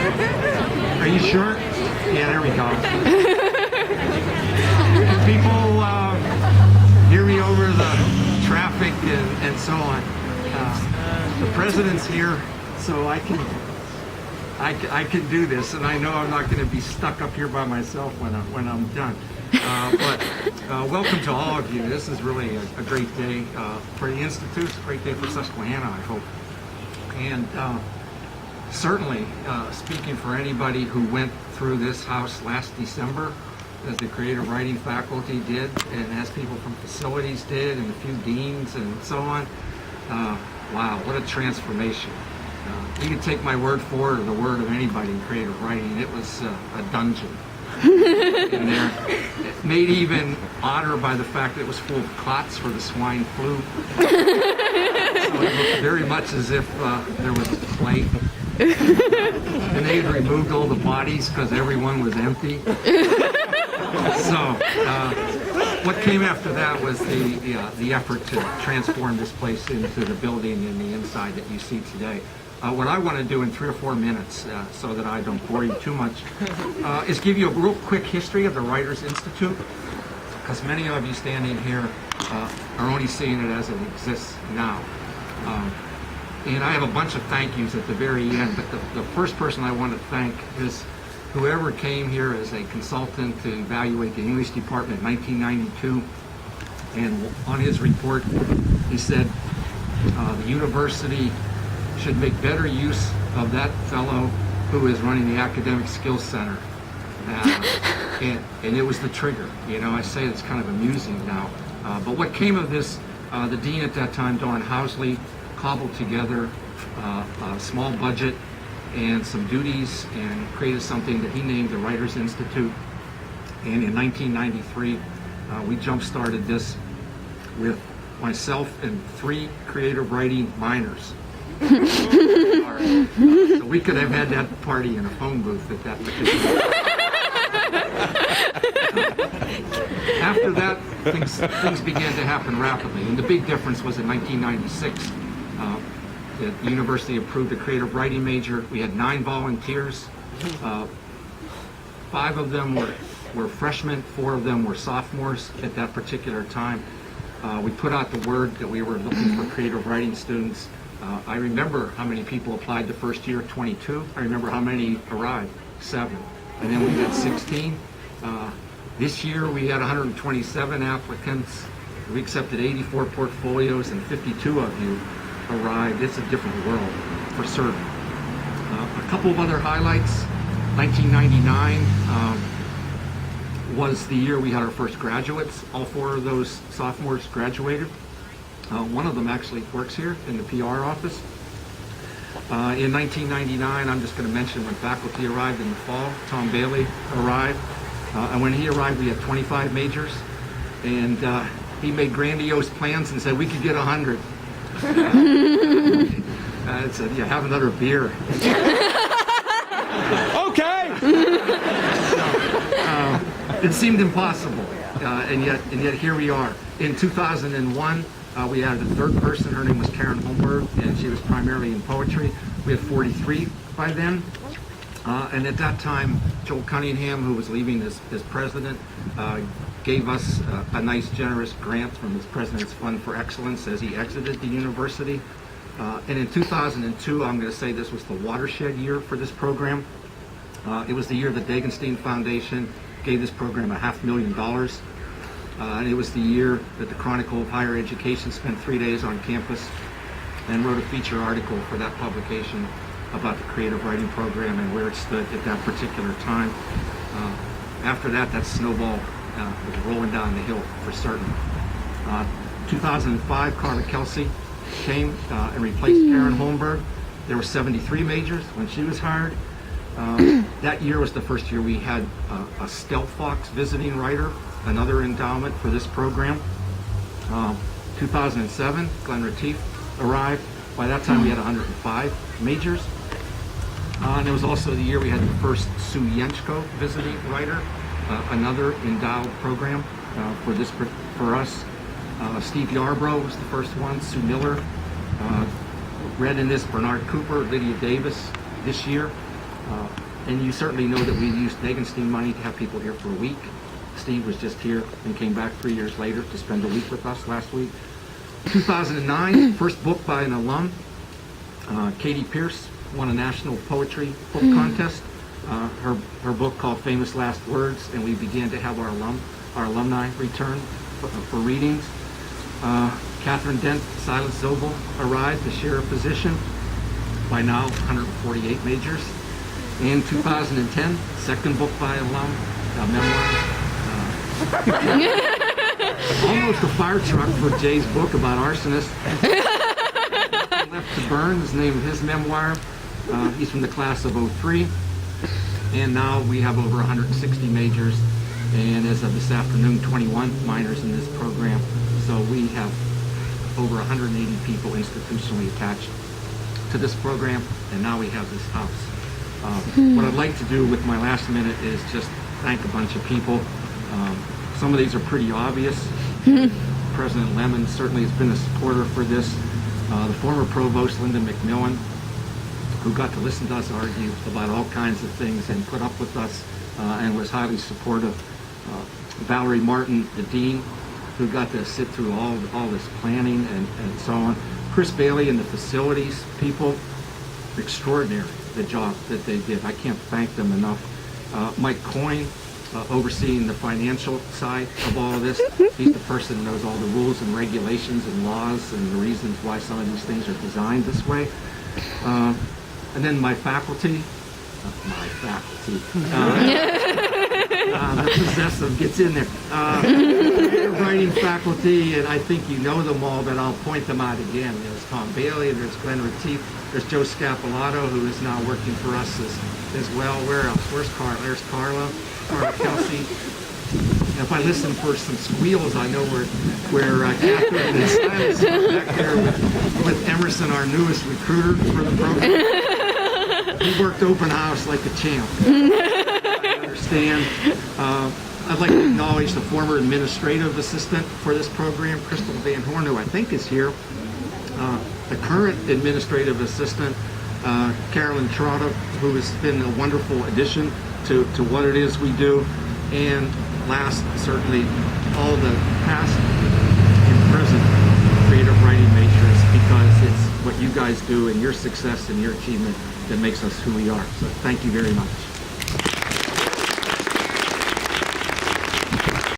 Are you sure? Yeah, there we go. People hear me over the traffic and so on. The president's here, so I can do this, and I know I'm not going to be stuck up here by myself when I'm done. But welcome to all of you. This is really a great day for the Institute. It's a great day for Susquehanna, I hope. And certainly, speaking for anybody who went through this house last December, as the creative writing faculty did, and as people from facilities did, and a few deans and so on, wow, what a transformation. You can take my word for it or the word of anybody in creative writing. It was a dungeon in there. Made even odder by the fact that it was full of cots for the swine flu. So it looked very much as if there was a plague. And they had removed all the bodies because everyone was empty. So what came after that was the effort to transform this place into the building and the inside that you see today. What I want to do in 3 or 4 minutes, so that I don't bore you too much, is give you a real quick history of the Writers Institute, because many of you standing here are only seeing it as it exists now. And I have a bunch of thank yous at the very end, but the first person I want to thank is whoever came here as a consultant to evaluate the English department in 1992. And on his report, he said the university should make better use of that fellow who is running the Academic Skills Center. And it was the trigger. You know, I say it's kind of amusing now. But what came of this, the dean at that time, Dawn Housley, cobbled together a small budget and some duties and created something that he named the Writers Institute. And in 1993, we jump-started this with myself and 3 creative writing minors. So we could have had that party in a phone booth at that particular time. After that, things began to happen rapidly. And the big difference was in 1996. The university approved a creative writing major. We had 9 volunteers. 5 of them were freshmen, 4 of them were sophomores at that particular time. We put out the word that we were looking for creative writing students. I remember how many people applied the first year, 22. I remember how many arrived, 7. And then we had 16. This year we had 127 applicants. We accepted 84 portfolios and 52 of you arrived. It's a different world, for certain. A couple of other highlights. 1999 was the year we had our first graduates. All 4 of those sophomores graduated. One of them actually works here in the PR office. In 1999, I'm just going to mention when faculty arrived in the fall, Tom Bailey arrived. And when he arrived, we had 25 majors. And he made grandiose plans and said we could get 100. I said, yeah, have another beer. Okay. It seemed impossible, and yet here we are. In 2001, we had a 3rd person. Her name was Karen Holmberg, and she was primarily in poetry. We had 43 by then. And at that time, Joel Cunningham, who was leaving as president, gave us a nice, generous grant from his President's Fund for Excellence as he exited the university. And in 2002, I'm going to say this was the watershed year for this program. It was the year the Dagenstein Foundation gave this program $500,000. And it was the year that the Chronicle of Higher Education spent 3 days on campus and wrote a feature article for that publication about the creative writing program and where it stood at that particular time. After that, that snowball was rolling down the hill for certain. 2005, Carla Kelsey came and replaced Karen Holmberg. There were 73 majors when she was hired. That year was the first year we had a Stealth Fox visiting writer, another endowment for this program. 2007, Glenn Retief arrived. By that time we had 105 majors. And it was also the year we had the first Sue Yenchko visiting writer, another endowed program for us. Steve Yarbrough was the first one. Sue Miller read in this, Bernard Cooper, Lydia Davis this year. And you certainly know that we used Nagenstein money to have people here for a week. Steve was just here and came back 3 years later to spend a week with us last week. 2009, first book by an alum. Katie Pierce won a national poetry book contest. Her book called Famous Last Words, and we began to have our alumni return for readings. Catherine Dent, Silas Zobel arrived to share a position. By now, 148 majors. In 2010, second book by alum, a memoir. Almost a fire truck for Jay's book about arsonists. Left to Burn is the name of his memoir. He's from the class of '03. And now we have over 160 majors. And as of this afternoon, 21 minors in this program. So we have over 180 people institutionally attached to this program. And now we have this house. What I'd like to do with my last minute is just thank a bunch of people. Some of these are pretty obvious. President Lemon certainly has been a supporter for this. The former provost, Linda McMillan, who got to listen to us argue about all kinds of things and put up with us and was highly supportive. Valerie Martin, the dean, who got to sit through all this planning and so on. Chris Bailey and the facilities people, extraordinary, the job that they did. I can't thank them enough. Mike Coyne, overseeing the financial side of all of this. He's the person who knows all the rules and regulations and laws and the reasons why some of these things are designed this way. And then my faculty, the possessive gets in there. Writing faculty, and I think you know them all, but I'll point them out again. There's Tom Bailey, there's Glenn Retief, there's Joe Scapolato, who is now working for us as well. Where else? Where's Carla? There's Carla Kelsey. And if I listen for some squeals, I know where Catherine and Silas are back there with Emerson, our newest recruiter for the program. He worked open house like a champ. I understand. I'd like to acknowledge the former administrative assistant for this program, Crystal Van Horn, who I think is here. The current administrative assistant, Carolyn Trotta, who has been a wonderful addition to what it is we do. And last, certainly, all the past and present creative writing majors, because it's what you guys do and your success and your achievement that makes us who we are. So thank you very much.